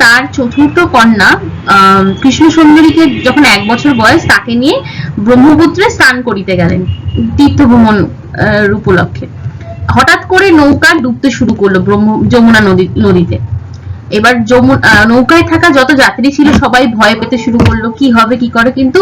তার চতুর্থ কন্যা কৃষ্ণ সুন্দরীকে যখন 1 বছর বয়স, তাকে নিয়ে ব্রহ্মপুত্রে স্নান করিতে গেলেন তীর্থ ভ্রমণ উপলক্ষে। হঠাৎ করে নৌকা ডুবতে শুরু করলো যমুনা নদীতে। এবার নৌকায় থাকা যত যাত্রী ছিল সবাই ভয় পেতে শুরু করলো, কি হবে কি করে। কিন্তু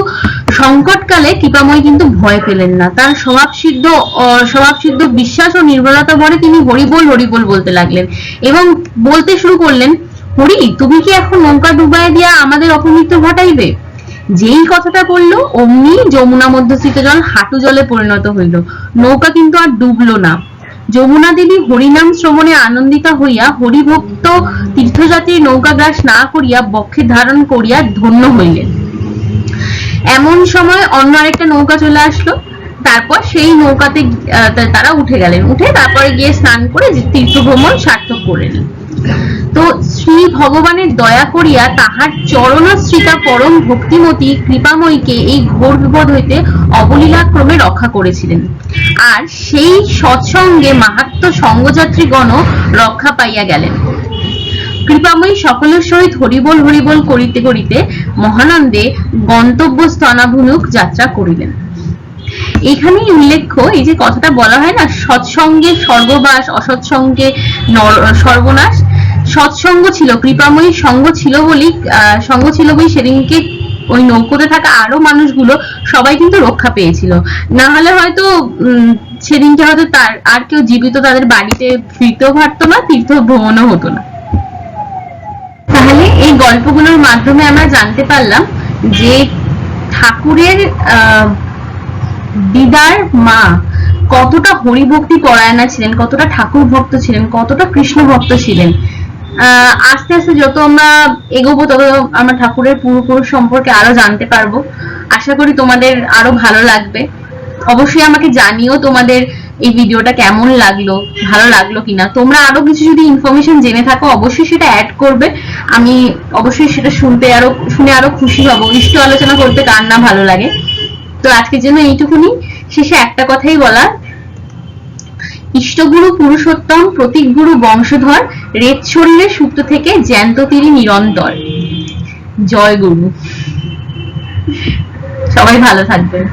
সংকটকালে কৃপাময়ী কিন্তু ভয় পেলেন না। তার স্বভাবসিদ্ধ বিশ্বাস ও নির্ভরতা ভরে তিনি হরিবোল হরিবোল বলতে লাগলেন এবং বলতে শুরু করলেন, হরি, তুমি কি এখন নৌকা ডুবাই দিয়া আমাদের অপমৃত্যু ঘটাইবে? যেই কথাটা বললো অমনি যমুনা মধ্যস্থিত জল হাঁটু জলে পরিণত হইল। নৌকা কিন্তু আর ডুবলো না। যমুনা দেবী হরিনাম শ্রবণে আনন্দিতা হইয়া হরিভক্ত তীর্থযাত্রী নৌকা গ্রাস না করিয়া বক্ষে ধারণ করিয়া ধন্য হইলেন। এমন সময় অন্য আরেকটা নৌকা চলে আসলো। তারপর সেই নৌকাতে তারা উঠে গেলেন। উঠে তারপরে গিয়ে স্নান করে তীর্থ ভ্রমণ সার্থক করলেন। তো শ্রী ভগবানের দয়া করিয়া তাহার চরণাশ্রিতা পরম ভক্তিমতী কৃপাময়ীকে এই ঘোর বিপদ হইতে অবলীলাক্রমে রক্ষা করেছিলেন। আর সেই সৎসঙ্গে মাহাত্ম্য সঙ্গযাত্রীগণ রক্ষা পাইয়া গেলেন। কৃপাময়ী সকলের সহিত হরিবোল হরিবোল করিতে করিতে মহানন্দে গন্তব্যস্থানাভিমুখ যাত্রা করিলেন। এখানেই উল্লেখ্য, এই যে কথাটা বলা হয় না, সৎসঙ্গে স্বর্গবাস, অসৎসঙ্গে সর্বনাশ। সৎসঙ্গ ছিল, কৃপাময়ীর সঙ্গ ছিল বলেই সেদিনকে ওই নৌকোতে থাকা আরো মানুষগুলো সবাই কিন্তু রক্ষা পেয়েছিল। না হলে হয়তো সেদিনকে হয়তো তার আর কেউ জীবিত তাদের বাড়িতে ফিরতেও পারতো না, তীর্থ ভ্রমণও হতো না। তাহলে এই গল্পগুলোর মাধ্যমে আমরা জানতে পারলাম যে ঠাকুরের দিদার মা কতটা হরিভক্তি পরায়ণা ছিলেন, কতটা ঠাকুর ভক্ত ছিলেন, কতটা কৃষ্ণ ভক্ত ছিলেন। আস্তে আস্তে যত আমরা এগোবো তত আমরা ঠাকুরের পূর্বপুরুষ সম্পর্কে আরো জানতে পারবো। আশা করি তোমাদের আরো ভালো লাগবে। অবশ্যই আমাকে জানিও তোমাদের এই ভিডিওটা কেমন লাগলো, ভালো লাগলো কিনা। তোমরা আরো কিছু যদি ইনফরমেশন জেনে থাকো অবশ্যই সেটা অ্যাড করবে। আমি অবশ্যই সেটা শুনে আরো খুশি হব। ইষ্ট আলোচনা করতে কার না ভালো লাগে। তো আজকের জন্য এইটুকুনি। শেষে একটা কথাই বলা, ইষ্টগুরু পুরুষোত্তম, প্রতীক গুরু বংশধর, রেত শরীরে সুপ্ত থেকে জ্যান্ত তীরে নিরন্তর। জয় গুরু। সবাই ভালো থাকবেন।